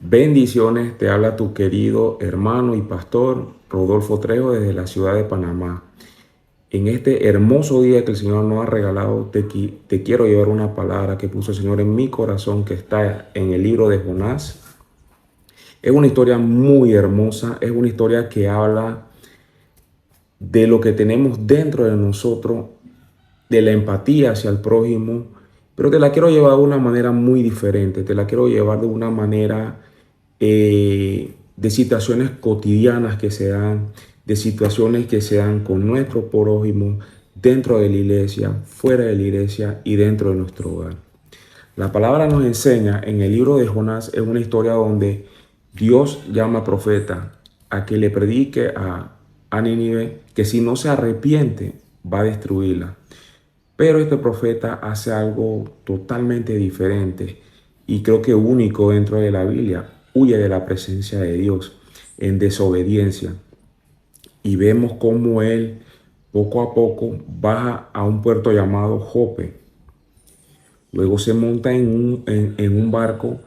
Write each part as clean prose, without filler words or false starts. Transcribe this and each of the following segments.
Bendiciones, te habla tu querido hermano y pastor Rodolfo Trejo desde la ciudad de Panamá. En este hermoso día que el Señor nos ha regalado, te quiero llevar una palabra que puso el Señor en mi corazón, que está en el libro de Jonás. Es una historia muy hermosa, es una historia que habla de lo que tenemos dentro de nosotros, de la empatía hacia el prójimo, pero te la quiero llevar de una manera muy diferente, te la quiero llevar de una manera de situaciones cotidianas que se dan, de situaciones que se dan con nuestro prójimo, dentro de la iglesia, fuera de la iglesia y dentro de nuestro hogar. La palabra nos enseña en el libro de Jonás, es una historia donde Dios llama a profeta a que le predique a Nínive que si no se arrepiente va a destruirla. Pero este profeta hace algo totalmente diferente y creo que único dentro de la Biblia. Huye de la presencia de Dios en desobediencia. Y vemos cómo él poco a poco baja a un puerto llamado Jope. Luego se monta en un barco,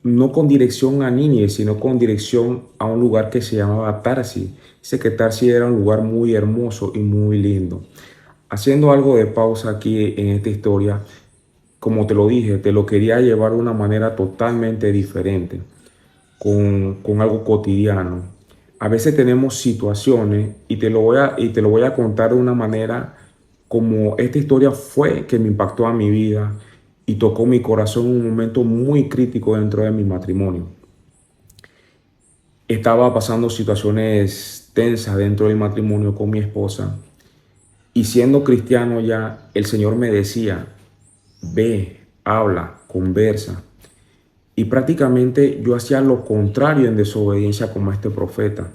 no con dirección a Nínive, sino con dirección a un lugar que se llamaba Tarsi. Dice que Tarsi era un lugar muy hermoso y muy lindo. Haciendo algo de pausa aquí en esta historia, como te lo dije, te lo quería llevar de una manera totalmente diferente, con algo cotidiano. A veces tenemos situaciones y te lo voy a contar de una manera como esta historia fue que me impactó a mi vida y tocó mi corazón en un momento muy crítico dentro de mi matrimonio. Estaba pasando situaciones tensas dentro del matrimonio con mi esposa y siendo cristiano ya, el Señor me decía, ve, habla, conversa. Y prácticamente yo hacía lo contrario en desobediencia como este profeta.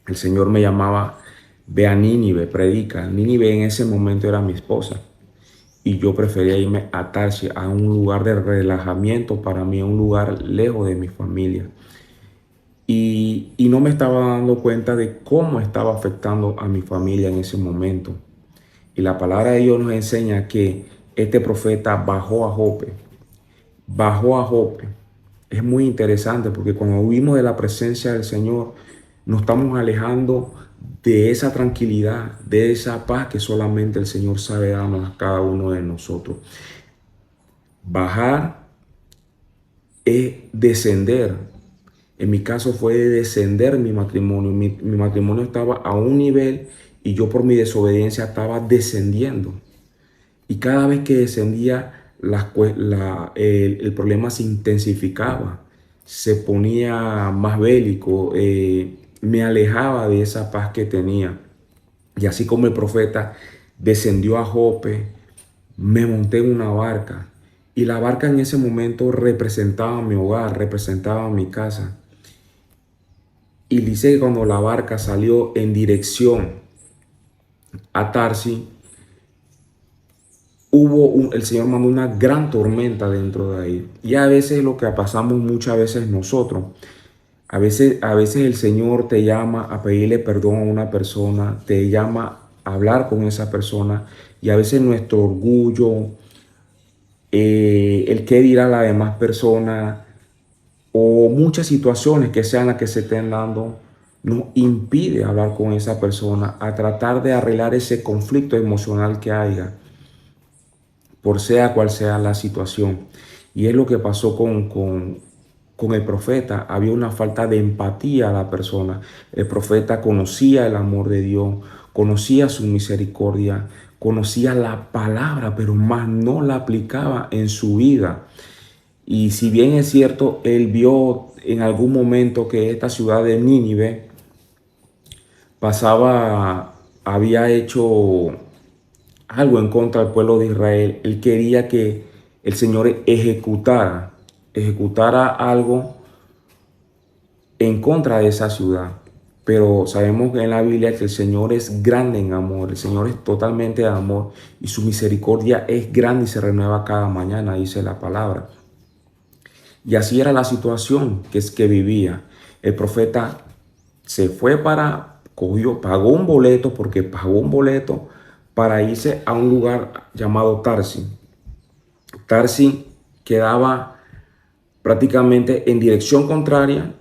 El Señor me llamaba, ve a Nínive, predica. Nínive en ese momento era mi esposa. Y yo prefería irme a Tarsis, a un lugar de relajamiento para mí, a un lugar lejos de mi familia. Y no me estaba dando cuenta de cómo estaba afectando a mi familia en ese momento. Y la palabra de Dios nos enseña que este profeta bajó a Jope. Es muy interesante porque cuando huimos de la presencia del Señor, nos estamos alejando de esa tranquilidad, de esa paz que solamente el Señor sabe darnos a cada uno de nosotros. Bajar es descender. En mi caso fue de descender mi matrimonio. Mi matrimonio estaba a un nivel y yo por mi desobediencia estaba descendiendo. Y cada vez que descendía, el problema se intensificaba, se ponía más bélico, me alejaba de esa paz que tenía. Y así como el profeta descendió a Jope, me monté en una barca. Y la barca en ese momento representaba mi hogar, representaba mi casa. Y dice que cuando la barca salió en dirección a Tarsi, el Señor mandó una gran tormenta dentro de ahí. Y a veces lo que pasamos muchas veces nosotros, a veces el Señor te llama a pedirle perdón a una persona, te llama a hablar con esa persona y a veces nuestro orgullo, el qué dirá la demás persona o muchas situaciones que sean las que se estén dando, nos impide hablar con esa persona, a tratar de arreglar ese conflicto emocional que haya, por sea cual sea la situación. Y es lo que pasó con el profeta. Había una falta de empatía a la persona. El profeta conocía el amor de Dios, conocía su misericordia, conocía la palabra, pero más no la aplicaba en su vida. Y si bien es cierto, él vio en algún momento que esta ciudad de Nínive había hecho algo en contra del pueblo de Israel. Él quería que el Señor ejecutara algo en contra de esa ciudad. Pero sabemos que en la Biblia que el Señor es grande en amor, el Señor es totalmente de amor y su misericordia es grande y se renueva cada mañana, dice la palabra. Y así era la situación que vivía. El profeta se fue pagó un boleto, porque pagó un boleto para irse a un lugar llamado Tarsi. Tarsi quedaba prácticamente en dirección contraria.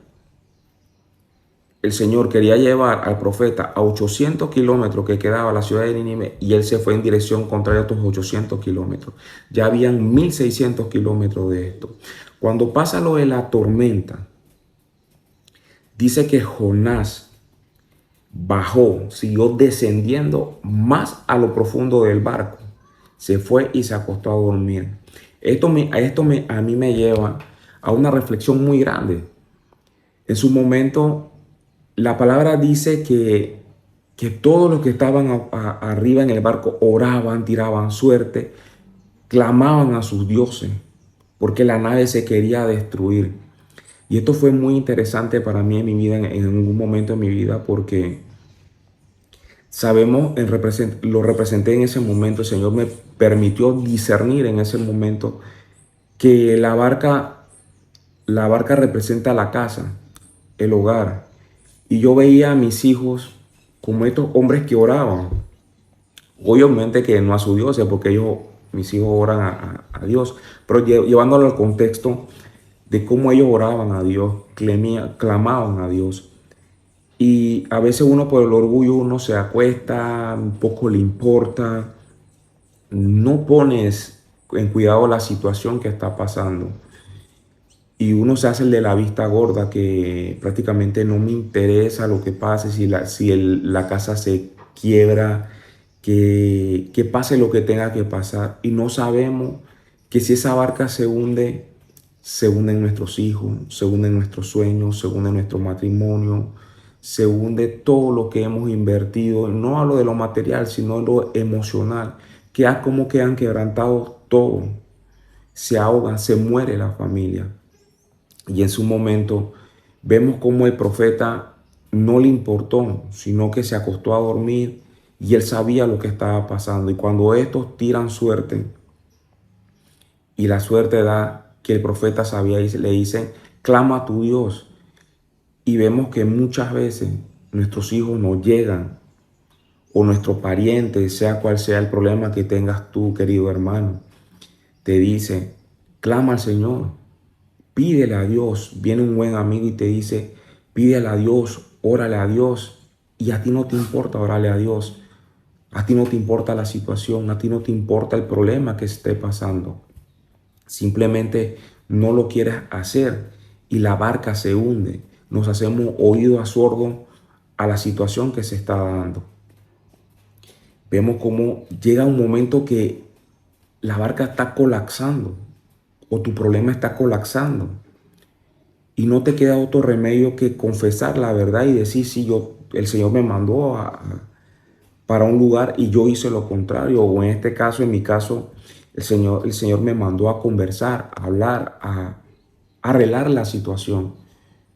El Señor quería llevar al profeta a 800 kilómetros que quedaba la ciudad de Nínive y él se fue en dirección contraria a estos 800 kilómetros. Ya habían 1600 kilómetros de esto. Cuando pasa lo de la tormenta, dice que Jonás bajó, siguió descendiendo más a lo profundo del barco. Se fue y se acostó a dormir. A mí me lleva a una reflexión muy grande. En su momento, la palabra dice que todos los que estaban arriba en el barco oraban, tiraban suerte, clamaban a sus dioses, porque la nave se quería destruir. Y esto fue muy interesante para mí en mi vida, en algún momento de mi vida, porque sabemos, lo representé en ese momento, el Señor me permitió discernir en ese momento que la barca representa la casa, el hogar. Y yo veía a mis hijos como estos hombres que oraban. Obviamente que no a su Dios, porque mis hijos oran a Dios, pero llevándolo al contexto de cómo ellos oraban a Dios, clamaban a Dios. Y a veces uno por el orgullo uno se acuesta, un poco le importa, no pones en cuidado la situación que está pasando. Y uno se hace el de la vista gorda, que prácticamente no me interesa lo que pase, si la casa se quiebra, que pase lo que tenga que pasar. Y no sabemos que si esa barca se hunden nuestros hijos, se hunden nuestros sueños, se hunde nuestro matrimonio, se hunde todo lo que hemos invertido, no a lo de lo material, sino lo emocional, como quedan quebrantados todo, se ahogan, se muere la familia. Y en su momento vemos cómo el profeta no le importó, sino que se acostó a dormir y él sabía lo que estaba pasando. Y cuando estos tiran suerte y la suerte da que el profeta sabía y le dicen, clama a tu Dios. Y vemos que muchas veces nuestros hijos no llegan o nuestros parientes, sea cual sea el problema que tengas tú, querido hermano, te dice, clama al Señor. Pídele a Dios. Viene un buen amigo y te dice, pídele a Dios, órale a Dios. Y a ti no te importa orarle a Dios. A ti no te importa la situación. A ti no te importa el problema que esté pasando. Simplemente no lo quieres hacer y la barca se hunde. Nos hacemos oído a sordo a la situación que se está dando. Vemos cómo llega un momento que la barca está colapsando o tu problema está colapsando y no te queda otro remedio que confesar la verdad y decir, sí, el Señor me mandó para un lugar y yo hice lo contrario, o en este caso, en mi caso, el Señor me mandó a conversar, a hablar, a arreglar la situación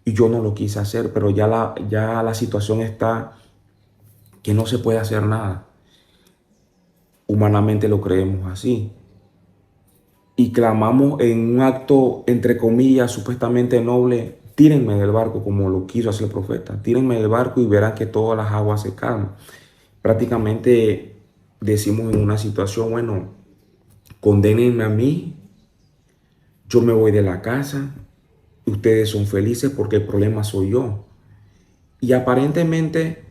y yo no lo quise hacer, pero ya la situación está que no se puede hacer nada. Humanamente lo creemos así. Y clamamos en un acto, entre comillas, supuestamente noble, tírenme del barco, como lo quiso hacer el profeta. Tírenme del barco y verán que todas las aguas se calman. Prácticamente decimos en una situación, bueno, condénenme a mí, yo me voy de la casa, ustedes son felices porque el problema soy yo. Y aparentemente,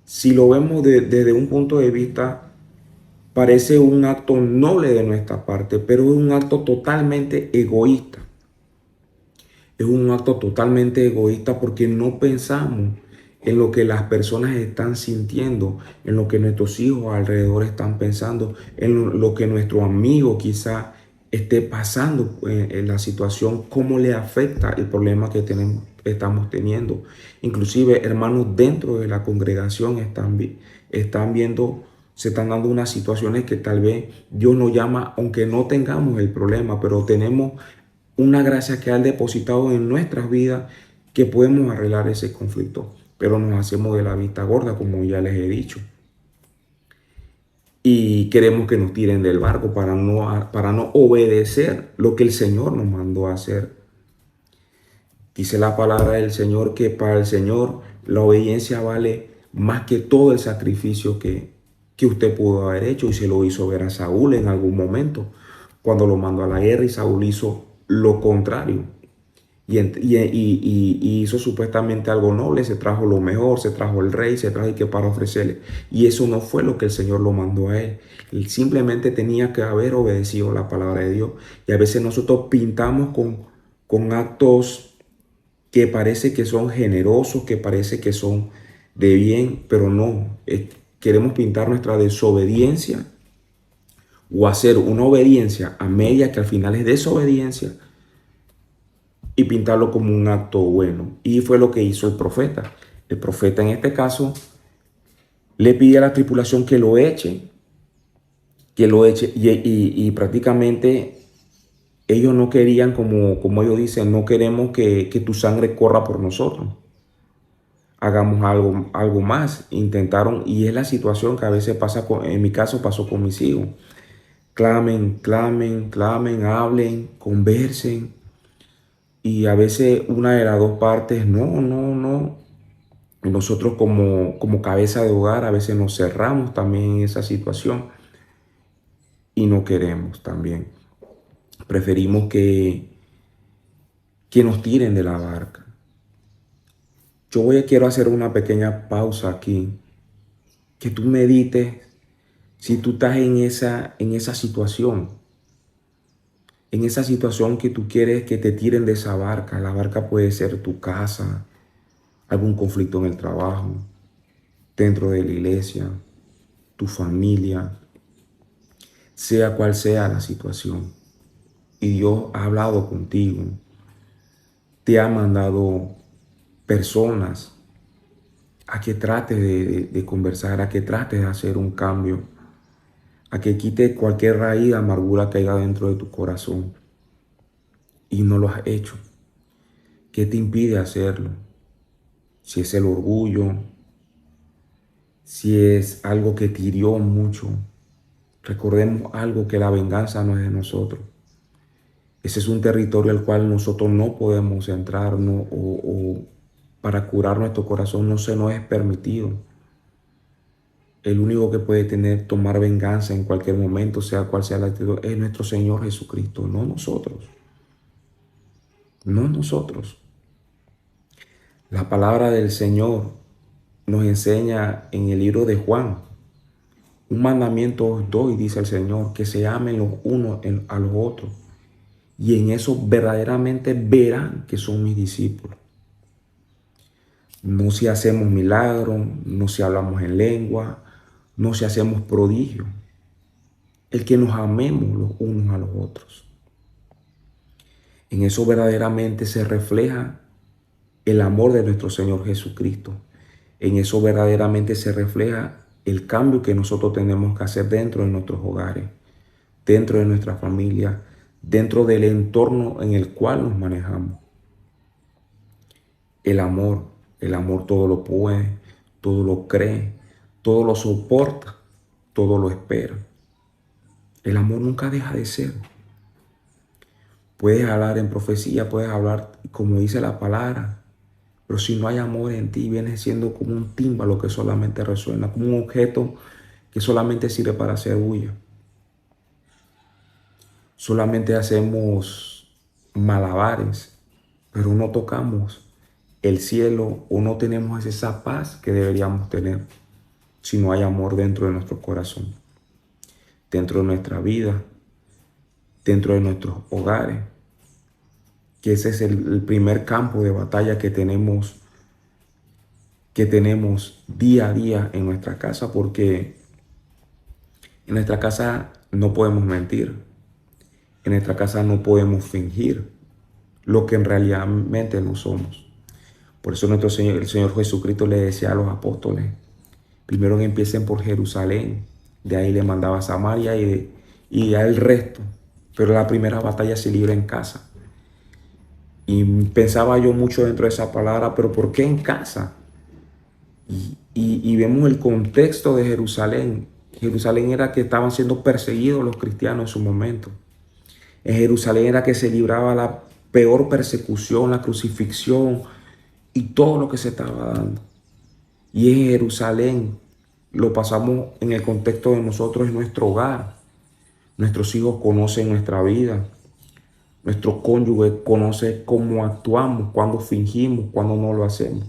si lo vemos desde un punto de vista, parece un acto noble de nuestra parte, pero es un acto totalmente egoísta. Es un acto totalmente egoísta porque no pensamos en lo que las personas están sintiendo, en lo que nuestros hijos alrededor están pensando, en lo que nuestro amigo quizá esté pasando en la situación, cómo le afecta el problema que estamos teniendo. Inclusive hermanos dentro de la congregación están viendo, se están dando unas situaciones que tal vez Dios nos llama, aunque no tengamos el problema, pero tenemos una gracia que ha depositado en nuestras vidas que podemos arreglar ese conflicto, pero nos hacemos de la vista gorda, como ya les he dicho. Y queremos que nos tiren del barco para no obedecer lo que el Señor nos mandó a hacer. Dice la palabra del Señor que para el Señor la obediencia vale más que todo el sacrificio que usted pudo haber hecho, y se lo hizo ver a Saúl en algún momento cuando lo mandó a la guerra y Saúl hizo lo contrario. y hizo supuestamente algo noble, se trajo lo mejor, se trajo el rey, se trajo y que para ofrecerle. Y eso no fue lo que el Señor lo mandó a él. Él simplemente tenía que haber obedecido la palabra de Dios. Y a veces nosotros pintamos con actos que parece que son generosos, que parece que son de bien, pero no. Queremos pintar nuestra desobediencia o hacer una obediencia a media que al final es desobediencia y pintarlo como un acto bueno. Y fue lo que hizo el profeta. El profeta en este caso le pide a la tripulación que lo eche y prácticamente ellos no querían, como ellos dicen, no queremos que tu sangre corra por nosotros. Hagamos algo más. Intentaron, y es la situación que a veces pasa, en mi caso pasó con mis hijos. Clamen, clamen, clamen, hablen, conversen. Y a veces una de las dos partes, no, no, no. Nosotros como cabeza de hogar a veces nos cerramos también en esa situación y no queremos también. Preferimos que nos tiren de la barca. Quiero hacer una pequeña pausa aquí, que tú medites si tú estás en esa situación que tú quieres que te tiren de esa barca. La barca puede ser tu casa, algún conflicto en el trabajo, dentro de la iglesia, tu familia, sea cual sea la situación. Y Dios ha hablado contigo, te ha mandado personas a que trates de conversar, a que trates de hacer un cambio, a que quite cualquier raíz de amargura que haya dentro de tu corazón y no lo has hecho. ¿Qué te impide hacerlo? Si es el orgullo, si es algo que te hirió mucho, recordemos algo, que la venganza no es de nosotros. Ese es un territorio al cual nosotros no podemos entrar, no, o para curar nuestro corazón no se nos es permitido. El único que puede tomar venganza en cualquier momento, sea cual sea la actitud, es nuestro Señor Jesucristo, no nosotros. No nosotros. La palabra del Señor nos enseña en el libro de Juan, un mandamiento os doy, dice el Señor, que se amen los unos a los otros. Y en eso verdaderamente verán que son mis discípulos. No si hacemos milagros, no si hablamos en lengua, no si hacemos prodigios. El que nos amemos los unos a los otros. En eso verdaderamente se refleja el amor de nuestro Señor Jesucristo. En eso verdaderamente se refleja el cambio que nosotros tenemos que hacer dentro de nuestros hogares, dentro de nuestra familia, dentro del entorno en el cual nos manejamos. El amor todo lo puede, todo lo cree, todo lo soporta, todo lo espera. El amor nunca deja de ser. Puedes hablar en profecía, puedes hablar como dice la palabra, pero si no hay amor en ti, vienes siendo como un tímbalo que solamente resuena, como un objeto que solamente sirve para hacer bulla. Solamente hacemos malabares, pero no tocamos el cielo o no tenemos esa paz que deberíamos tener si no hay amor dentro de nuestro corazón, dentro de nuestra vida, dentro de nuestros hogares, que ese es el primer campo de batalla que tenemos día a día en nuestra casa, porque en nuestra casa no podemos mentir, en nuestra casa no podemos fingir lo que en realmente no somos. Por eso el Señor Jesucristo le decía a los apóstoles, primero empiecen por Jerusalén, de ahí le mandaba a Samaria y ya el resto. Pero la primera batalla se libra en casa. Y pensaba yo mucho dentro de esa palabra, pero ¿por qué en casa? Y vemos el contexto de Jerusalén. Jerusalén era que estaban siendo perseguidos los cristianos en su momento. En Jerusalén era que se libraba la peor persecución, la crucifixión y todo lo que se estaba dando. Y en Jerusalén lo pasamos en el contexto de nosotros, en nuestro hogar. Nuestros hijos conocen nuestra vida. Nuestro cónyuge conoce cómo actuamos, cuando fingimos, cuando no lo hacemos.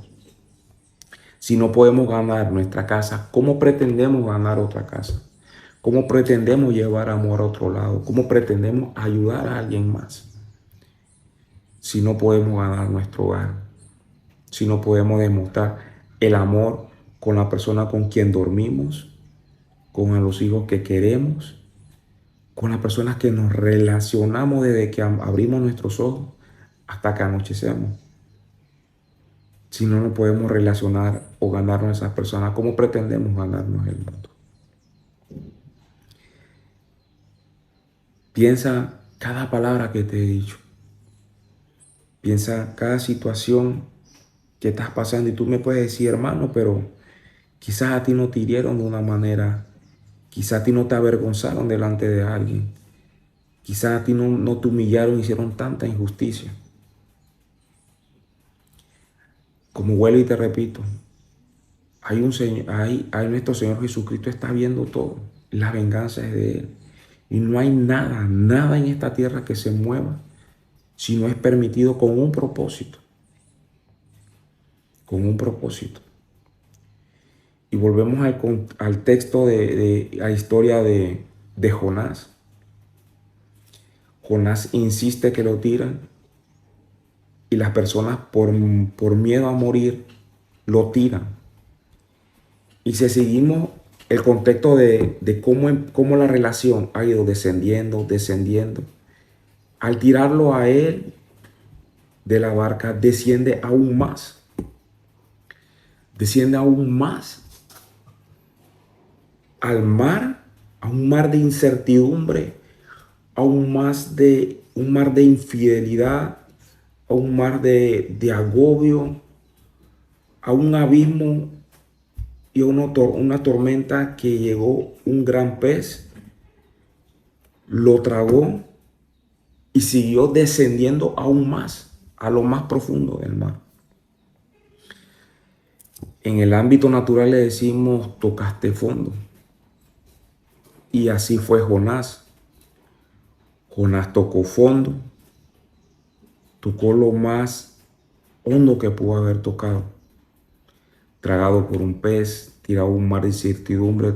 Si no podemos ganar nuestra casa, ¿cómo pretendemos ganar otra casa? ¿Cómo pretendemos llevar amor a otro lado? ¿Cómo pretendemos ayudar a alguien más? Si no podemos ganar nuestro hogar, si no podemos demostrar el amor con la persona con quien dormimos, con los hijos que queremos, con las personas que nos relacionamos desde que abrimos nuestros ojos hasta que anochecemos. Si no nos podemos relacionar o ganarnos a esas personas, ¿cómo pretendemos ganarnos el mundo? Piensa cada palabra que te he dicho. Piensa cada situación que estás pasando y tú me puedes decir, hermano, pero quizás a ti no te hirieron de una manera, quizás a ti no te avergonzaron delante de alguien, quizás a ti no te humillaron, hicieron tanta injusticia. Como vuelvo y te repito, hay un Señor, hay nuestro Señor Jesucristo está viendo todo. La venganza es de Él. Y no hay nada en esta tierra que se mueva si no es permitido con un propósito. Con un propósito. Y volvemos al texto de la historia de Jonás. Jonás insiste que lo tiran y las personas por miedo a morir lo tiran. Y si seguimos el contexto de cómo la relación ha ido descendiendo, al tirarlo a él de la barca, desciende aún más. Desciende aún más al mar, a un mar de incertidumbre, a un mar de infidelidad, a un mar de agobio, a un abismo y una tormenta que llegó un gran pez, lo tragó y siguió descendiendo aún más a lo más profundo del mar. En el ámbito natural le decimos tocaste fondo. Y así fue Jonás. Jonás tocó fondo, tocó lo más hondo que pudo haber tocado. Tragado por un pez, tirado a un mar de incertidumbre,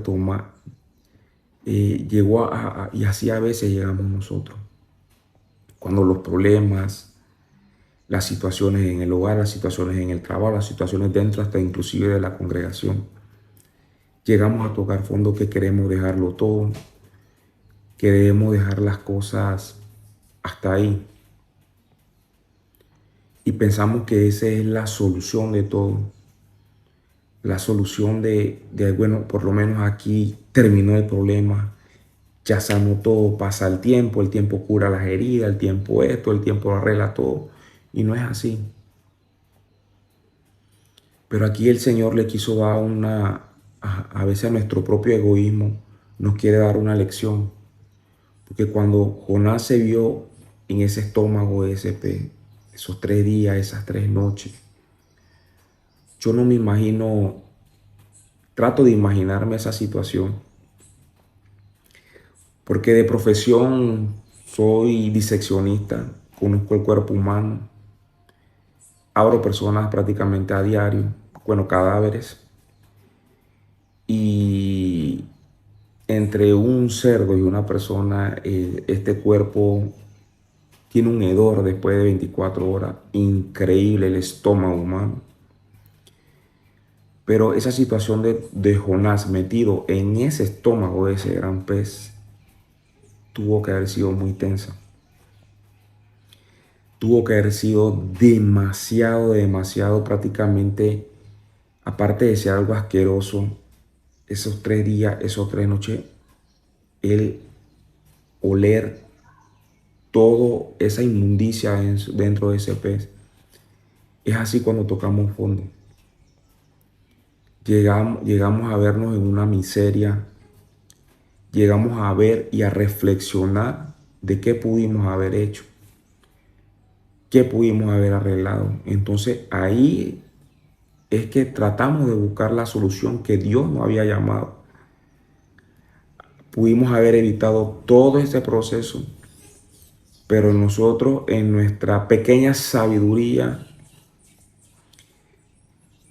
llegó y así a veces llegamos nosotros. Cuando los problemas, las situaciones en el hogar, las situaciones en el trabajo, las situaciones dentro hasta inclusive de la congregación, llegamos a tocar fondo que queremos dejarlo todo, que debemos dejar las cosas hasta ahí. Y pensamos que esa es la solución de todo. La solución bueno, por lo menos aquí terminó el problema, ya sanó todo, pasa el tiempo cura las heridas, el tiempo arregla todo. Y no es así. Pero aquí el Señor le quiso dar a veces a nuestro propio egoísmo, nos quiere dar una lección. Porque cuando Jonás se vio en ese estómago de ese pez, esos 3 días, esas 3 noches, yo no me imagino, trato de imaginarme esa situación. Porque de profesión soy diseccionista, conozco el cuerpo humano, abro personas prácticamente a diario, bueno, cadáveres. Y entre un cerdo y una persona, este cuerpo tiene un hedor después de 24 horas, increíble el estómago humano. Pero esa situación de Jonás metido en ese estómago de ese gran pez tuvo que haber sido muy tensa. Tuvo que haber sido demasiado prácticamente, aparte de ser algo asqueroso, esos 3 días, esos 3 noches, el oler toda esa inmundicia dentro de ese pez. Es así cuando tocamos fondo. Llegamos a vernos en una miseria. Llegamos a ver y a reflexionar de qué pudimos haber hecho. Qué pudimos haber arreglado. Entonces ahí es que tratamos de buscar la solución que Dios nos había llamado. Pudimos haber evitado todo este proceso pero nosotros en nuestra pequeña sabiduría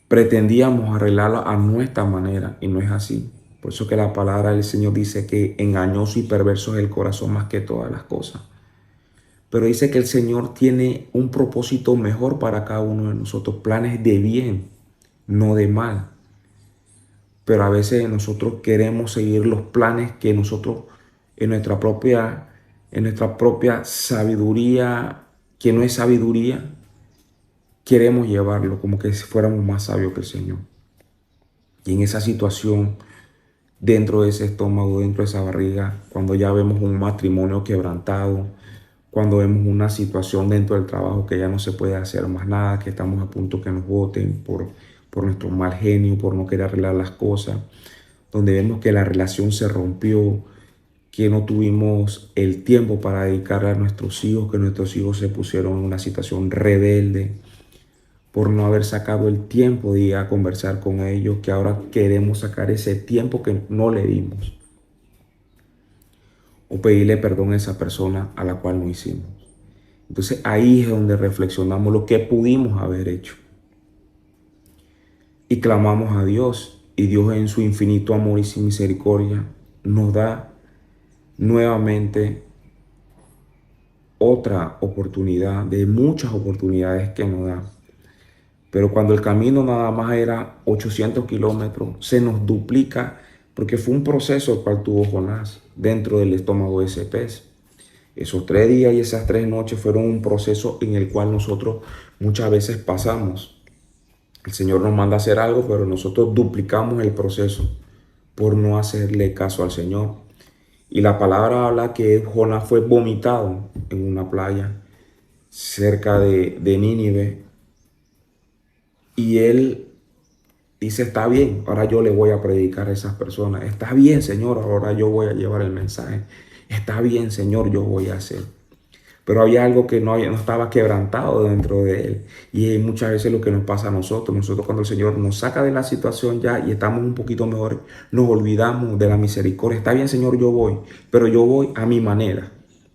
pretendíamos arreglarlo a nuestra manera y no es así. Por eso que la palabra del Señor dice que engañoso y perverso es el corazón más que todas las cosas. Pero dice que el Señor tiene un propósito mejor para cada uno de nosotros, planes de bien, no de mal. Pero a veces nosotros queremos seguir los planes que nosotros en nuestra propia sabiduría, que no es sabiduría, queremos llevarlo como que si fuéramos más sabios que el Señor. Y en esa situación, dentro de ese estómago, dentro de esa barriga, cuando ya vemos un matrimonio quebrantado, cuando vemos una situación dentro del trabajo que ya no se puede hacer más nada, que estamos a punto que nos voten por nuestro mal genio, por no querer arreglar las cosas, donde vemos que la relación se rompió, que no tuvimos el tiempo para dedicarle a nuestros hijos, que nuestros hijos se pusieron en una situación rebelde, por no haber sacado el tiempo de ir a conversar con ellos, que ahora queremos sacar ese tiempo que no le dimos, o pedirle perdón a esa persona a la cual no hicimos. Entonces ahí es donde reflexionamos lo que pudimos haber hecho y clamamos a Dios, y Dios en su infinito amor y sin misericordia nos da nuevamente otra oportunidad de muchas oportunidades que nos da. Pero cuando el camino nada más era 800 kilómetros, se nos duplica, porque fue un proceso el cual tuvo Jonás dentro del estómago de ese pez. Esos 3 días y esas 3 noches fueron un proceso en el cual nosotros muchas veces pasamos. El Señor nos manda a hacer algo, pero nosotros duplicamos el proceso por no hacerle caso al Señor. Y la palabra habla que Jonás fue vomitado en una playa cerca de Nínive. Y él dice, está bien, ahora yo le voy a predicar a esas personas. Está bien, Señor, ahora yo voy a llevar el mensaje. Está bien, Señor, yo voy a hacer. Pero había algo que no estaba quebrantado dentro de él. Y muchas veces lo que nos pasa a nosotros. Nosotros cuando el Señor nos saca de la situación ya y estamos un poquito mejor, nos olvidamos de la misericordia. Está bien, Señor, yo voy. Pero yo voy a mi manera,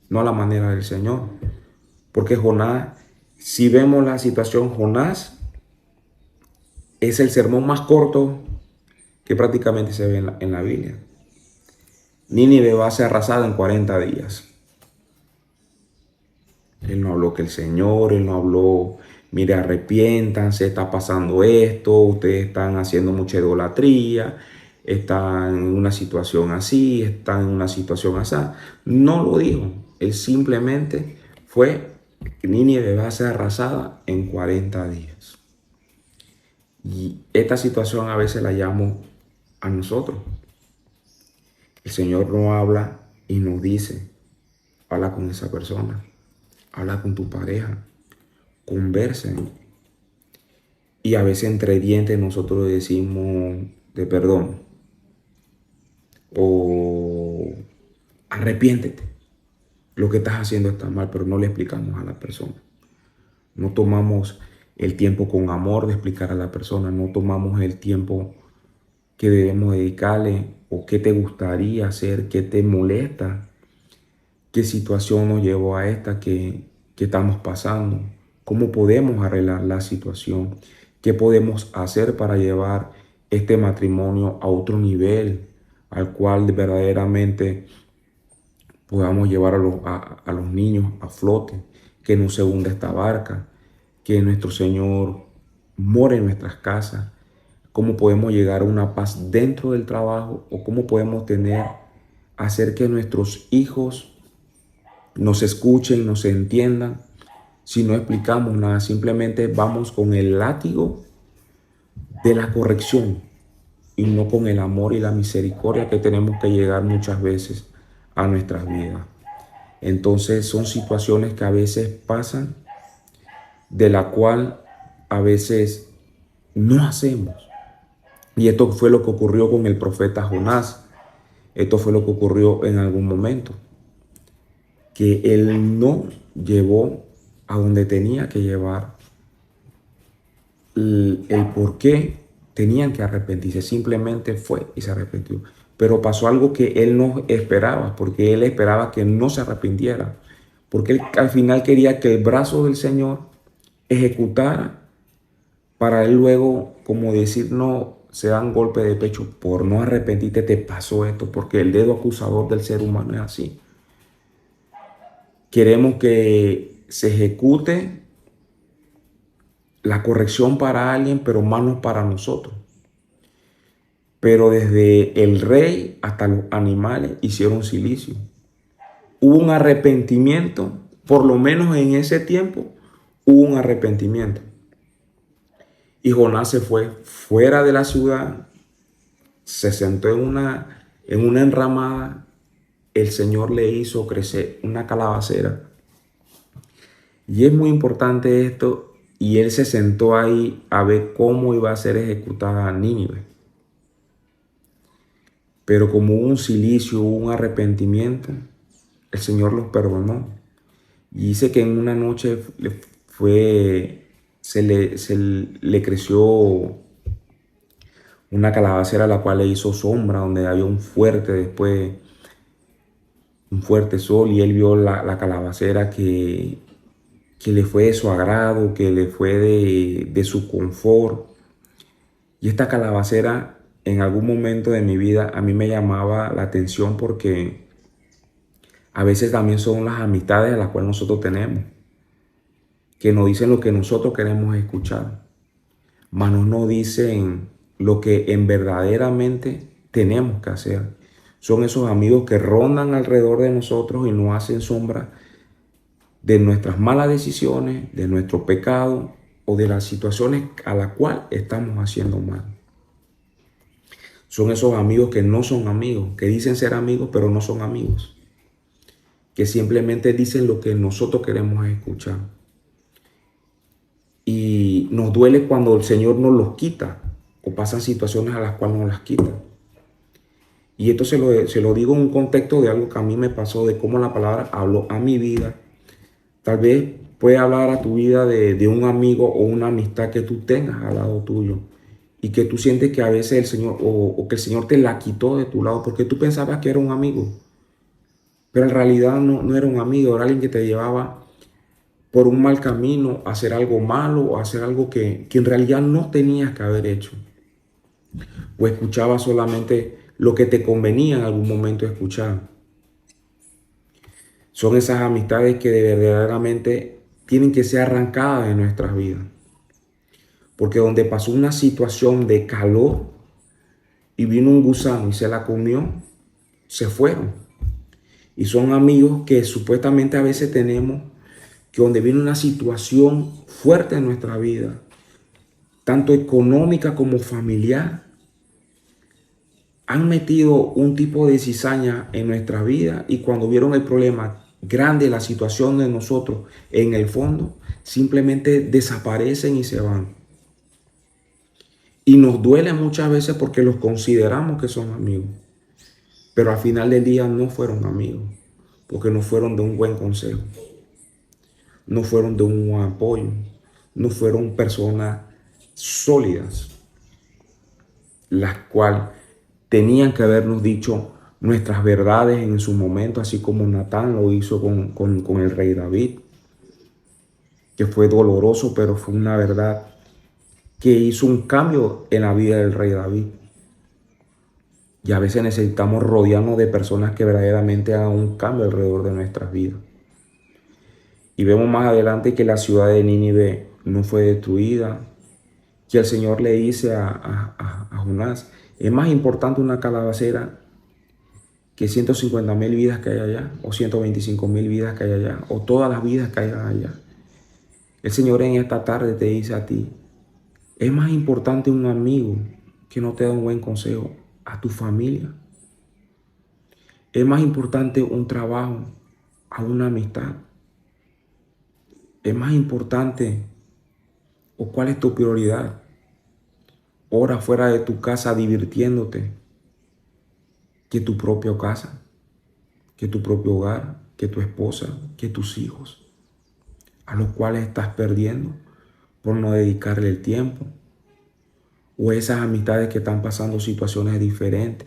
no a la manera del Señor. Porque Jonás, si vemos la situación, Jonás es el sermón más corto que prácticamente se ve en la Biblia. Nínive va a ser arrasada en 40 días. Él no habló que el Señor, él no habló, mire, arrepiéntanse, está pasando esto, ustedes están haciendo mucha idolatría, están en una situación así, están en una situación así. No lo dijo, él simplemente fue que Nínive va a ser arrasada en 40 días. Y esta situación a veces la llamo a nosotros. El Señor nos habla y nos dice, habla con esa persona. Habla con tu pareja, conversen. Y a veces entre dientes nosotros decimos de perdón o arrepiéntete. Lo que estás haciendo está mal, pero no le explicamos a la persona. No tomamos el tiempo con amor de explicar a la persona. No tomamos el tiempo que debemos dedicarle o qué te gustaría hacer, qué te molesta. ¿Qué situación nos llevó a esta que estamos pasando? ¿Cómo podemos arreglar la situación? ¿Qué podemos hacer para llevar este matrimonio a otro nivel al cual verdaderamente podamos llevar a los niños a flote? Que no se hunda esta barca, que nuestro Señor more en nuestras casas. ¿Cómo podemos llegar a una paz dentro del trabajo? ¿O cómo podemos hacer que nuestros hijos nos escuchen, nos entiendan? Si no explicamos nada, simplemente vamos con el látigo de la corrección y no con el amor y la misericordia que tenemos que llegar muchas veces a nuestras vidas. Entonces son situaciones que a veces pasan, de la cual a veces no hacemos. Y esto fue lo que ocurrió con el profeta Jonás. Esto fue lo que ocurrió en algún momento, que él no llevó a donde tenía que llevar el por qué tenían que arrepentirse. Simplemente fue y se arrepintió. Pero pasó algo que él no esperaba, porque él esperaba que no se arrepintiera, porque él al final quería que el brazo del Señor ejecutara para él luego, como decir, no, se dan golpe de pecho por no arrepentirte, te pasó esto, porque el dedo acusador del ser humano es así. Queremos que se ejecute la corrección para alguien, pero manos para nosotros. Pero desde el rey hasta los animales hicieron silicio. Hubo un arrepentimiento, por lo menos en ese tiempo, hubo un arrepentimiento. Y Jonás se fue fuera de la ciudad, se sentó en una enramada. El Señor le hizo crecer una calabacera. Y es muy importante esto. Y él se sentó ahí a ver cómo iba a ser ejecutada Nínive. Pero como hubo un silicio, hubo un arrepentimiento, el Señor los perdonó. Y dice que en una noche se le creció una calabacera, la cual le hizo sombra, donde había un fuerte sol, y él vio la calabacera que le fue de su agrado, que le fue de su confort. Y esta calabacera en algún momento de mi vida a mí me llamaba la atención, porque a veces también son las amistades a las cuales nosotros tenemos, que nos dicen lo que nosotros queremos escuchar, mas no nos dicen lo que verdaderamente tenemos que hacer. Son esos amigos que rondan alrededor de nosotros y nos hacen sombra de nuestras malas decisiones, de nuestro pecado o de las situaciones a las cuales estamos haciendo mal. Son esos amigos que no son amigos, que dicen ser amigos, pero no son amigos, que simplemente dicen lo que nosotros queremos escuchar. Y nos duele cuando el Señor nos los quita, o pasan situaciones a las cuales nos las quita. Y esto se lo digo en un contexto de algo que a mí me pasó, de cómo la palabra habló a mi vida. Tal vez puede hablar a tu vida de un amigo o una amistad que tú tengas al lado tuyo, y que tú sientes que a veces el Señor o que el Señor te la quitó de tu lado porque tú pensabas que era un amigo, pero en realidad no era un amigo, era alguien que te llevaba por un mal camino, a hacer algo malo o a hacer algo que en realidad no tenías que haber hecho, o escuchabas solamente lo que te convenía en algún momento escuchar. Son esas amistades que verdaderamente tienen que ser arrancadas de nuestras vidas, porque donde pasó una situación de calor y vino un gusano y se la comió, se fueron. Y son amigos que supuestamente a veces tenemos, que donde viene una situación fuerte en nuestra vida, tanto económica como familiar, han metido un tipo de cizaña en nuestra vida, y cuando vieron el problema grande, la situación de nosotros en el fondo, simplemente desaparecen y se van. Y nos duele muchas veces porque los consideramos que son amigos, pero al final del día no fueron amigos, porque no fueron de un buen consejo, no fueron de un buen apoyo, no fueron personas sólidas, las cuales tenían que habernos dicho nuestras verdades en su momento, así como Natán lo hizo con el rey David, que fue doloroso, pero fue una verdad que hizo un cambio en la vida del rey David. Y a veces necesitamos rodearnos de personas que verdaderamente hagan un cambio alrededor de nuestras vidas. Y vemos más adelante que la ciudad de Nínive no fue destruida, que el Señor le dice a Jonás, es más importante una calabacera que 150,000 vidas que hay allá, o 125,000 vidas que hay allá, o todas las vidas que hay allá. El Señor en esta tarde te dice a ti, es más importante un amigo que no te da un buen consejo a tu familia. Es más importante un trabajo a una amistad. Es más importante, o cuál es tu prioridad, hora fuera de tu casa divirtiéndote, que tu propia casa, que tu propio hogar, que tu esposa, que tus hijos, a los cuales estás perdiendo por no dedicarle el tiempo, o esas amistades que están pasando situaciones diferentes,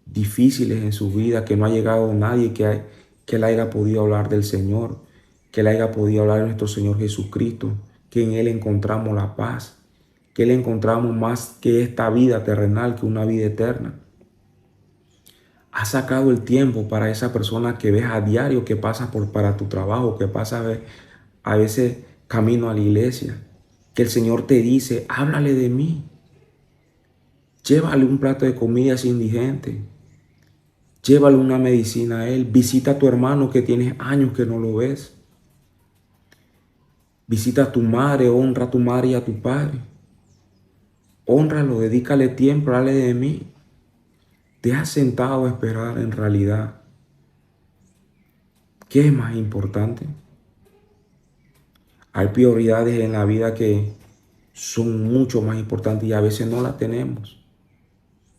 difíciles en su vida, que no ha llegado nadie, que él haya podido hablar del Señor, que él haya podido hablar de nuestro Señor Jesucristo, que en él encontramos la paz, que él encontramos más que esta vida terrenal, que una vida eterna. Has sacado el tiempo para esa persona que ves a diario, que pasa para tu trabajo, que pasa a veces camino a la iglesia, que el Señor te dice, háblale de mí. Llévale un plato de comida a ese indigente. Llévale una medicina a él. Visita a tu hermano que tienes años que no lo ves. Visita a tu madre, honra a tu madre y a tu padre. Hónralo, dedícale tiempo, dale de mí. Te has sentado a esperar en realidad. ¿Qué es más importante? Hay prioridades en la vida que son mucho más importantes y a veces no las tenemos.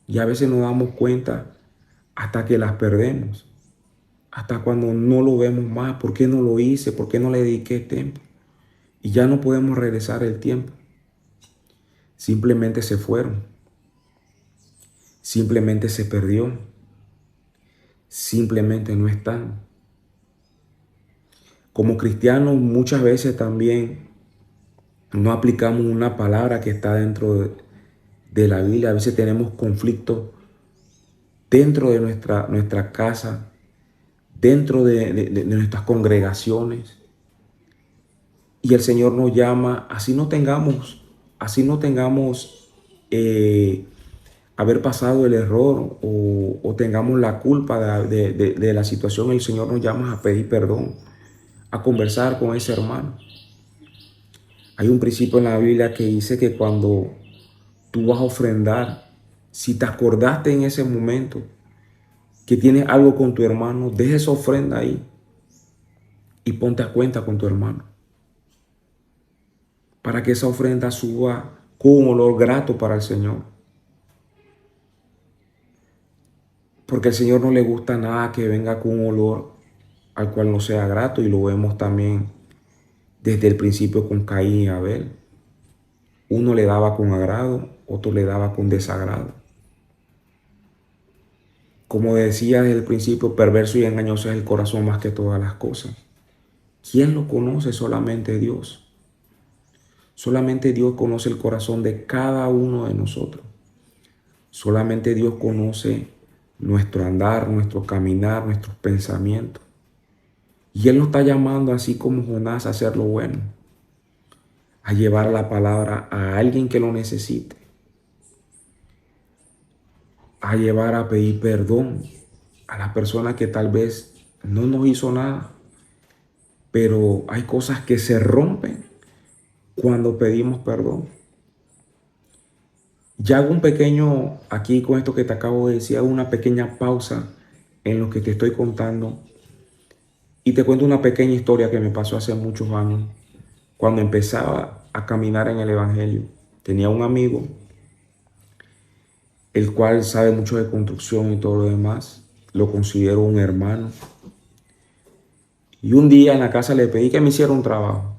Y a veces nos damos cuenta hasta que las perdemos. Hasta cuando no lo vemos más. ¿Por qué no lo hice? ¿Por qué no le dediqué tiempo? Y ya no podemos regresar el tiempo. Simplemente se fueron. Simplemente se perdió. Simplemente no están. Como cristianos muchas veces también no aplicamos una palabra que está dentro de la Biblia. A veces tenemos conflictos dentro de nuestra casa, dentro de nuestras congregaciones. Y el Señor nos llama, así no tengamos haber pasado el error o tengamos la culpa de la situación. El Señor nos llama a pedir perdón, a conversar con ese hermano. Hay un principio en la Biblia que dice que cuando tú vas a ofrendar, si te acordaste en ese momento que tienes algo con tu hermano, deja esa ofrenda ahí y ponte a cuenta con tu hermano, para que esa ofrenda suba con un olor grato para el Señor. Porque al Señor no le gusta nada que venga con un olor al cual no sea grato, y lo vemos también desde el principio con Caín y Abel. Uno le daba con agrado, otro le daba con desagrado. Como decía desde el principio, perverso y engañoso es el corazón más que todas las cosas. ¿Quién lo conoce? Solamente Dios. Solamente Dios conoce el corazón de cada uno de nosotros. Solamente Dios conoce nuestro andar, nuestro caminar, nuestros pensamientos. Y Él nos está llamando, así como Jonás, a hacer lo bueno, a llevar la palabra a alguien que lo necesite, a llevar a pedir perdón a la persona que tal vez no nos hizo nada, pero hay cosas que se rompen cuando pedimos perdón. Ya hago un pequeño, aquí con esto que te acabo de decir, hago una pequeña pausa en lo que te estoy contando y te cuento una pequeña historia que me pasó hace muchos años, cuando empezaba a caminar en el Evangelio. Tenía un amigo, el cual sabe mucho de construcción y todo lo demás. Lo considero un hermano. Y un día en la casa le pedí que me hiciera un trabajo.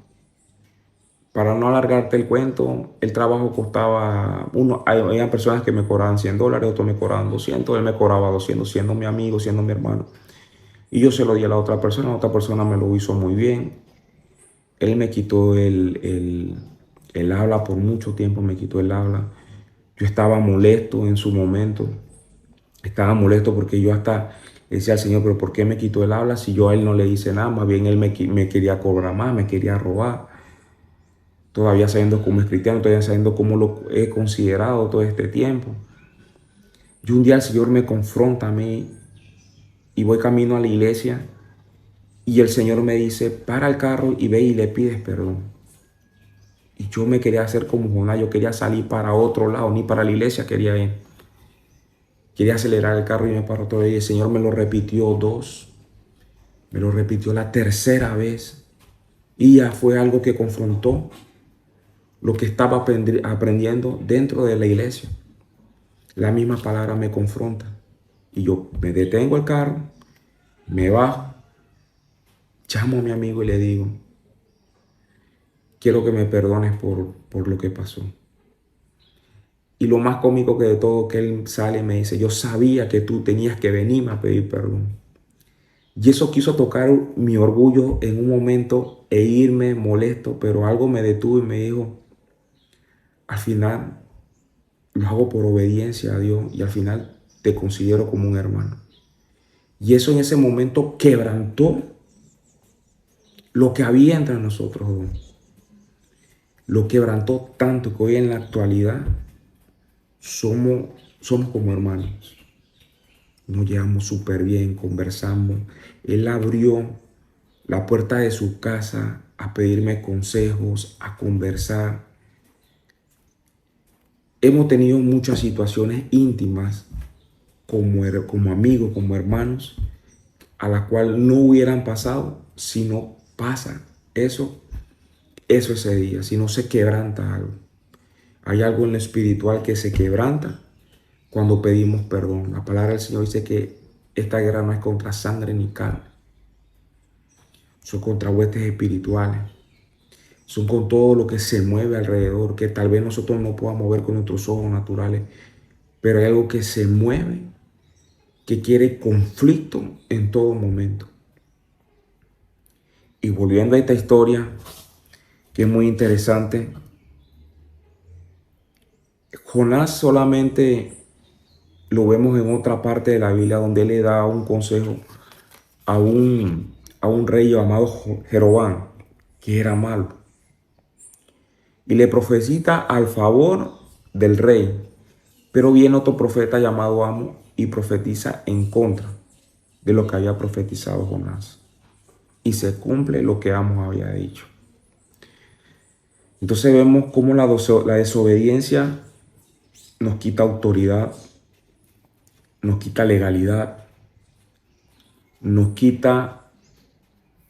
Para no alargarte el cuento, el trabajo costaba, había personas que me cobraban $100, otros me cobraban 200, él me cobraba 200, siendo mi amigo, siendo mi hermano. Y yo se lo di a la otra persona me lo hizo muy bien. Él me quitó el habla por mucho tiempo, me quitó el habla. Yo estaba molesto en su momento. Estaba molesto porque yo hasta decía al Señor, pero ¿por qué me quitó el habla si yo a él no le hice nada? Más bien él me quería cobrar más, me quería robar. Todavía sabiendo cómo es cristiano, todavía sabiendo cómo lo he considerado todo este tiempo. Y un día el Señor me confronta a mí y voy camino a la iglesia y el Señor me dice, para el carro y ve y le pides perdón. Y yo me quería hacer como Jonás, yo quería salir para otro lado, ni para la iglesia quería ir. Quería acelerar el carro y me paró todo. Y el Señor me lo repitió 2. Me lo repitió la tercera vez. Y ya fue algo que confrontó lo que estaba aprendiendo dentro de la iglesia. La misma palabra me confronta. Y yo me detengo el carro, me bajo, llamo a mi amigo y le digo, quiero que me perdones por lo que pasó. Y lo más cómico que de todo, que él sale y me dice, yo sabía que tú tenías que venirme a pedir perdón. Y eso quiso tocar mi orgullo en un momento e irme molesto, pero algo me detuvo y me dijo, al final lo hago por obediencia a Dios y al final te considero como un hermano. Y eso en ese momento quebrantó lo que había entre nosotros dos. Lo quebrantó tanto que hoy en la actualidad somos como hermanos. Nos llevamos súper bien, conversamos. Él abrió la puerta de su casa a pedirme consejos, a conversar. Hemos tenido muchas situaciones íntimas como amigos, como hermanos, a la cual no hubieran pasado si no pasa eso ese día, si no se quebranta algo. Hay algo en lo espiritual que se quebranta cuando pedimos perdón. La palabra del Señor dice que esta guerra no es contra sangre ni carne, son contra huestes espirituales, son con todo lo que se mueve alrededor, que tal vez nosotros no podamos ver con nuestros ojos naturales, pero hay algo que se mueve, que quiere conflicto en todo momento. Y volviendo a esta historia, que es muy interesante, Jonás solamente lo vemos en otra parte de la Biblia donde él le da un consejo a un rey llamado Jeroboam, que era malo. Y le profetiza al favor del rey. Pero viene otro profeta llamado Amo y profetiza en contra de lo que había profetizado Jonás. Y se cumple lo que Amos había dicho. Entonces vemos cómo la desobediencia nos quita autoridad, nos quita legalidad, nos quita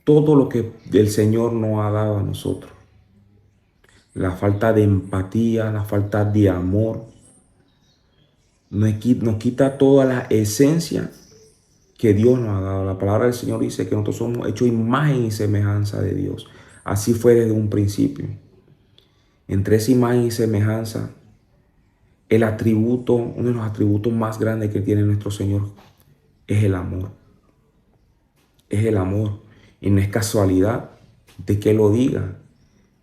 todo lo que el Señor nos ha dado a nosotros. La falta de empatía, la falta de amor, nos quita toda la esencia que Dios nos ha dado. La palabra del Señor dice que nosotros somos hechos imagen y semejanza de Dios. Así fue desde un principio. Entre esa imagen y semejanza, el atributo, uno de los atributos más grandes que tiene nuestro Señor es el amor. Es el amor. Y no es casualidad de que lo diga.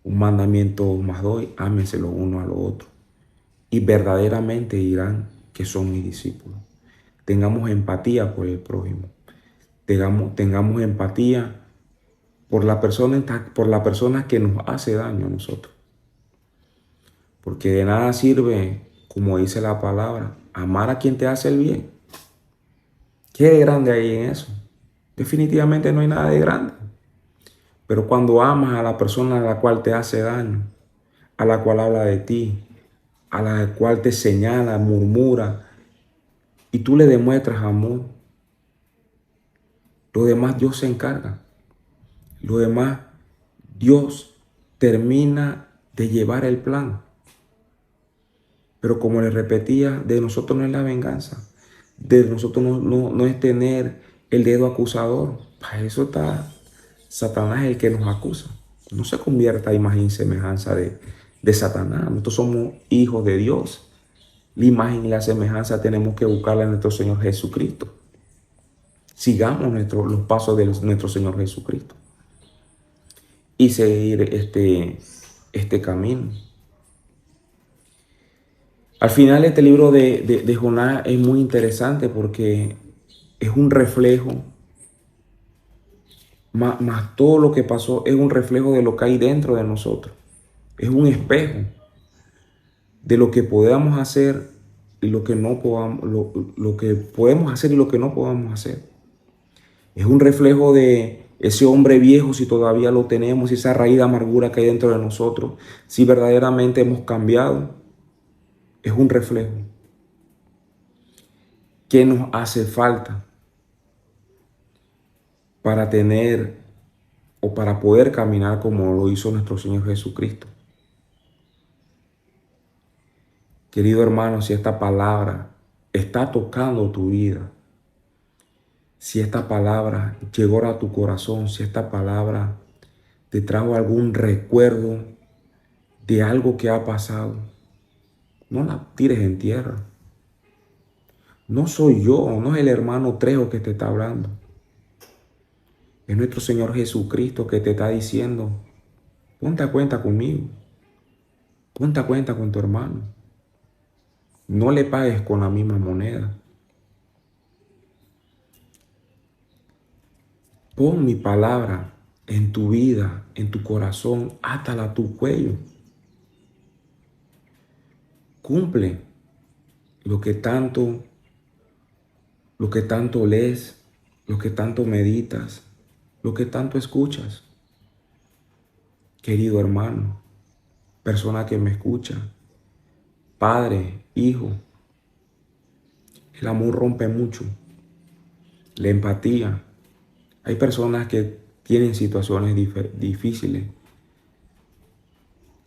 Un mandamiento más doy, ámense los unos a los otros. Y verdaderamente dirán que son mis discípulos. Tengamos empatía por el prójimo. Tengamos empatía por la persona que nos hace daño a nosotros. Porque de nada sirve, como dice la palabra, amar a quien te hace el bien. ¿Qué de grande hay en eso? Definitivamente no hay nada de grande. Pero cuando amas a la persona a la cual te hace daño, a la cual habla de ti, a la cual te señala, murmura, y tú le demuestras amor, lo demás Dios se encarga. Lo demás Dios termina de llevar el plan. Pero como les repetía, de nosotros no es la venganza. De nosotros no es tener el dedo acusador. Para eso está Satanás, el que nos acusa. No se convierta a imagen y semejanza de Satanás. Nosotros somos hijos de Dios. La imagen y la semejanza tenemos que buscarla en nuestro Señor Jesucristo. Sigamos los pasos de nuestro Señor Jesucristo y seguir este camino. Al final, este libro de Jonás es muy interesante porque es un reflejo, más todo lo que pasó es un reflejo de lo que hay dentro de nosotros. Es un espejo de lo que podamos hacer y lo que no podamos, lo que podemos hacer y lo que no podamos hacer. Es un reflejo de ese hombre viejo, si todavía lo tenemos, esa raíz de amargura que hay dentro de nosotros, si verdaderamente hemos cambiado. Es un reflejo. ¿Qué nos hace falta para tener o para poder caminar como lo hizo nuestro Señor Jesucristo? Querido hermano, si esta palabra está tocando tu vida, si esta palabra llegó a tu corazón, si esta palabra te trajo algún recuerdo de algo que ha pasado, no la tires en tierra. No soy yo, no es el hermano Trejo que te está hablando. Es nuestro Señor Jesucristo que te está diciendo, ponte a cuenta conmigo, ponte a cuenta con tu hermano. No le pagues con la misma moneda. Pon mi palabra en tu vida, en tu corazón, átala a tu cuello. Cumple lo que tanto, lo que tanto lees, lo que tanto meditas, lo que tanto escuchas. Querido hermano, persona que me escucha, padre, hijo, el amor rompe mucho, la empatía. Hay personas que tienen situaciones difíciles.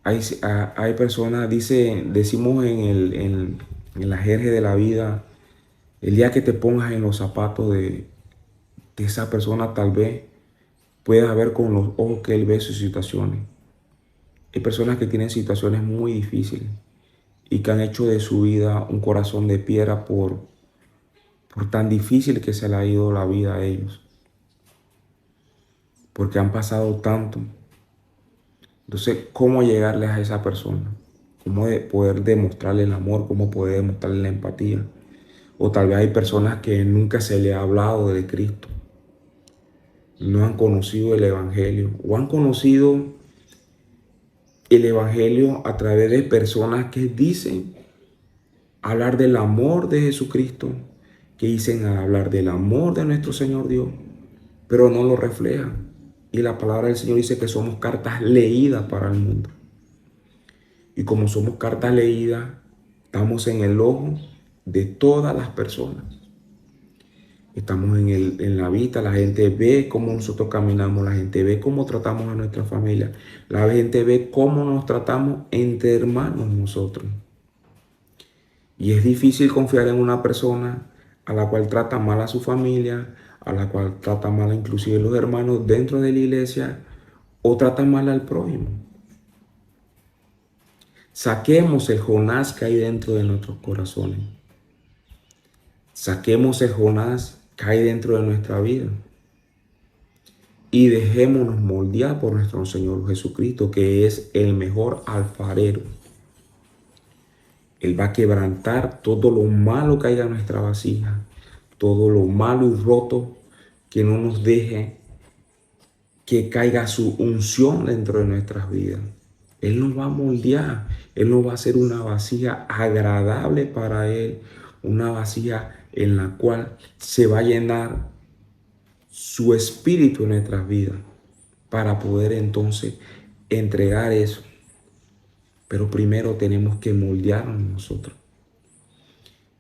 Hay personas, decimos en la jerga de la vida, el día que te pongas en los zapatos de esa persona, tal vez puedas ver con los ojos que él ve sus situaciones. Hay personas que tienen situaciones muy difíciles y que han hecho de su vida un corazón de piedra por tan difícil que se le ha ido la vida a ellos. Porque han pasado tanto. Entonces, ¿cómo llegarles a esa persona? ¿Cómo poder demostrarle el amor? ¿Cómo poder demostrarle la empatía? O tal vez hay personas que nunca se le ha hablado de Cristo. No han conocido el Evangelio. O han conocido el Evangelio a través de personas que dicen hablar del amor de Jesucristo, que dicen hablar del amor de nuestro Señor Dios, pero no lo reflejan. Y la palabra del Señor dice que somos cartas leídas para el mundo. Y como somos cartas leídas, estamos en el ojo de todas las personas. Estamos en la vista, la gente ve cómo nosotros caminamos, la gente ve cómo tratamos a nuestra familia, la gente ve cómo nos tratamos entre hermanos nosotros. Y es difícil confiar en una persona a la cual trata mal a su familia, a la cual trata mal inclusive los hermanos dentro de la iglesia o trata mal al prójimo. Saquemos el Jonás que hay dentro de nuestros corazones. Saquemos el Jonás que hay dentro de nuestra vida. Y dejémonos moldear por nuestro Señor Jesucristo, que es el mejor alfarero. Él va a quebrantar todo lo malo que haya en nuestra vasija, todo lo malo y roto que no nos deje que caiga su unción dentro de nuestras vidas. Él nos va a moldear, Él nos va a hacer una vasija agradable para Él, una vasija en la cual se va a llenar su espíritu en nuestras vidas para poder entonces entregar eso. Pero primero tenemos que moldearnos nosotros.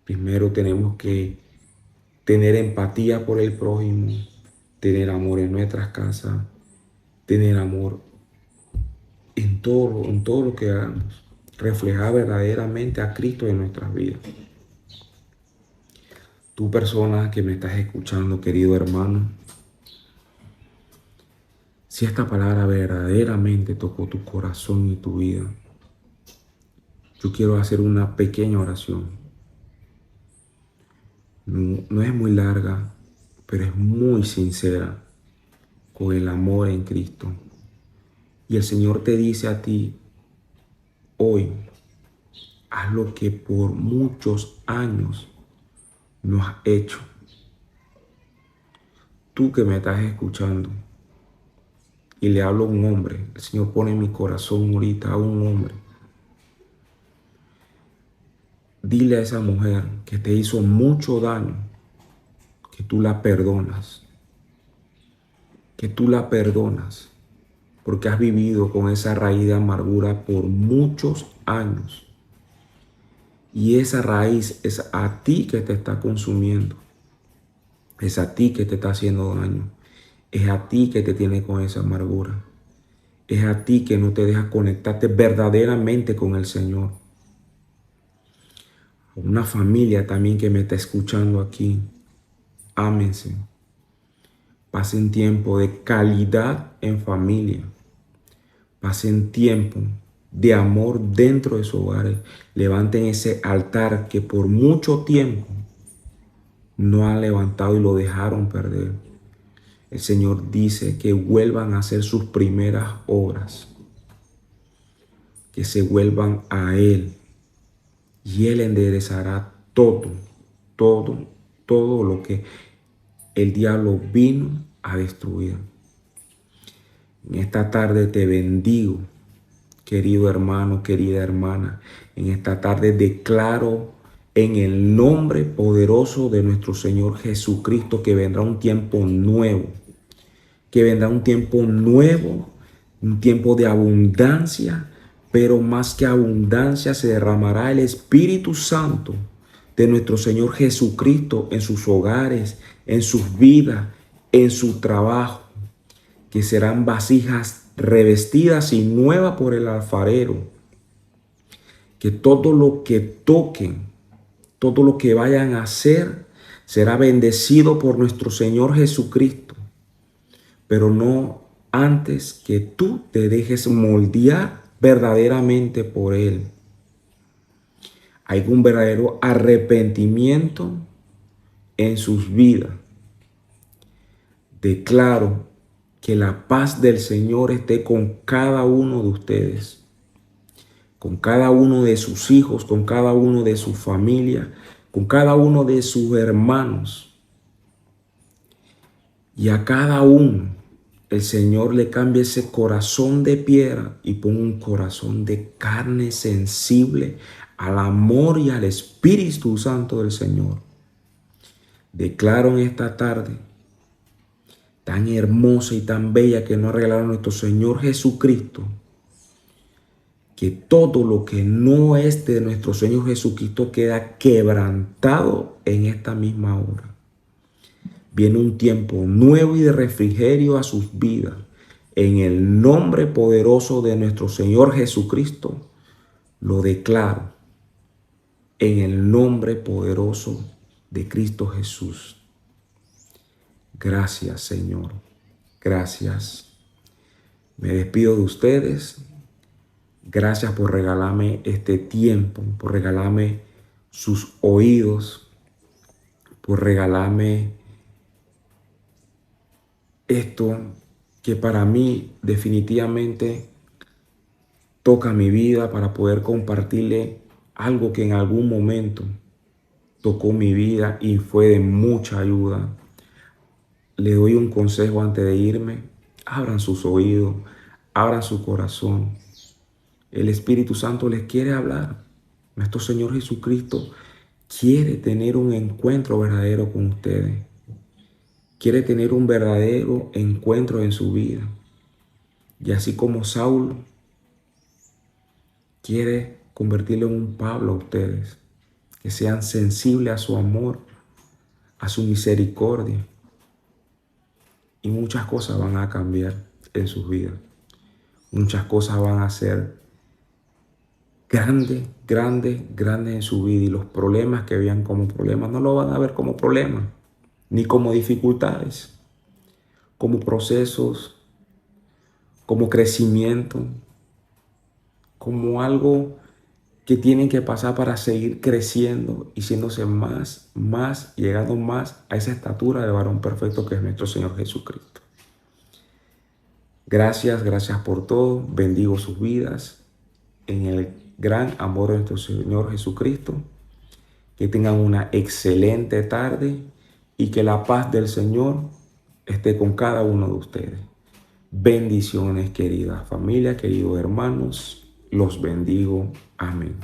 Primero tenemos que tener empatía por el prójimo, tener amor en nuestras casas, tener amor en todo lo que hagamos, reflejar verdaderamente a Cristo en nuestras vidas. Tú, persona que me estás escuchando, querido hermano, si esta palabra verdaderamente tocó tu corazón y tu vida, yo quiero hacer una pequeña oración. No es muy larga, pero es muy sincera, con el amor en Cristo. Y el Señor te dice a ti, hoy, haz lo que por muchos años no has hecho. Tú que me estás escuchando, y le hablo a un hombre, el Señor pone en mi corazón ahorita a un hombre. Dile a esa mujer que te hizo mucho daño, que tú la perdonas. Que tú la perdonas, porque has vivido con esa raíz de amargura por muchos años. Y esa raíz es a ti que te está consumiendo. Es a ti que te está haciendo daño. Es a ti que te tiene con esa amargura. Es a ti que no te deja conectarte verdaderamente con el Señor. Una familia también que me está escuchando aquí. Ámense. Pasen tiempo de calidad en familia. Pasen tiempo de amor dentro de sus hogares. Levanten ese altar que por mucho tiempo no han levantado y lo dejaron perder. El Señor dice que vuelvan a hacer sus primeras obras, que se vuelvan a Él y Él enderezará todo lo que el diablo vino a destruir. En esta tarde te bendigo, querido hermano, querida hermana. En esta tarde declaro en el nombre poderoso de nuestro Señor Jesucristo que vendrá un tiempo nuevo, que vendrá un tiempo nuevo, un tiempo de abundancia, pero más que abundancia se derramará el Espíritu Santo de nuestro Señor Jesucristo en sus hogares, en sus vidas, en su trabajo, que serán vasijas revestidas y nuevas por el alfarero, que todo lo que toquen, todo lo que vayan a hacer, será bendecido por nuestro Señor Jesucristo, pero no antes que tú te dejes moldear verdaderamente por Él. Hay un verdadero arrepentimiento en sus vidas. Declaro que la paz del Señor esté con cada uno de ustedes, con cada uno de sus hijos, con cada uno de su familia, con cada uno de sus hermanos. Y a cada uno el Señor le cambia ese corazón de piedra y pone un corazón de carne sensible al amor y al Espíritu Santo del Señor. Declaro en esta tarde tan hermosa y tan bella que nos ha regalado nuestro Señor Jesucristo, que todo lo que no es de nuestro Señor Jesucristo queda quebrantado en esta misma hora. Viene un tiempo nuevo y de refrigerio a sus vidas. En el nombre poderoso de nuestro Señor Jesucristo, lo declaro. En el nombre poderoso de Cristo Jesús. Gracias, Señor. Gracias. Me despido de ustedes. Gracias por regalarme este tiempo, por regalarme sus oídos, por regalarme esto que para mí definitivamente toca mi vida, para poder compartirle algo que en algún momento tocó mi vida y fue de mucha ayuda. Le doy un consejo antes de irme. Abran sus oídos, abran su corazón. El Espíritu Santo les quiere hablar. Nuestro Señor Jesucristo quiere tener un encuentro verdadero con ustedes. Quiere tener un verdadero encuentro en su vida. Y así como Saulo quiere convertirlo en un Pablo a ustedes, que sean sensibles a su amor, a su misericordia. Y muchas cosas van a cambiar en sus vidas. Muchas cosas van a ser grandes en su vida. Y los problemas que vean como problemas no lo van a ver como problemas, ni como dificultades, como procesos, como crecimiento, como algo que tienen que pasar para seguir creciendo y siéndose más, llegando más a esa estatura de varón perfecto que es nuestro Señor Jesucristo. Gracias por todo. Bendigo sus vidas en el gran amor de nuestro Señor Jesucristo. Que tengan una excelente tarde y que la paz del Señor esté con cada uno de ustedes. Bendiciones, querida familia, queridos hermanos. Los bendigo. Amén.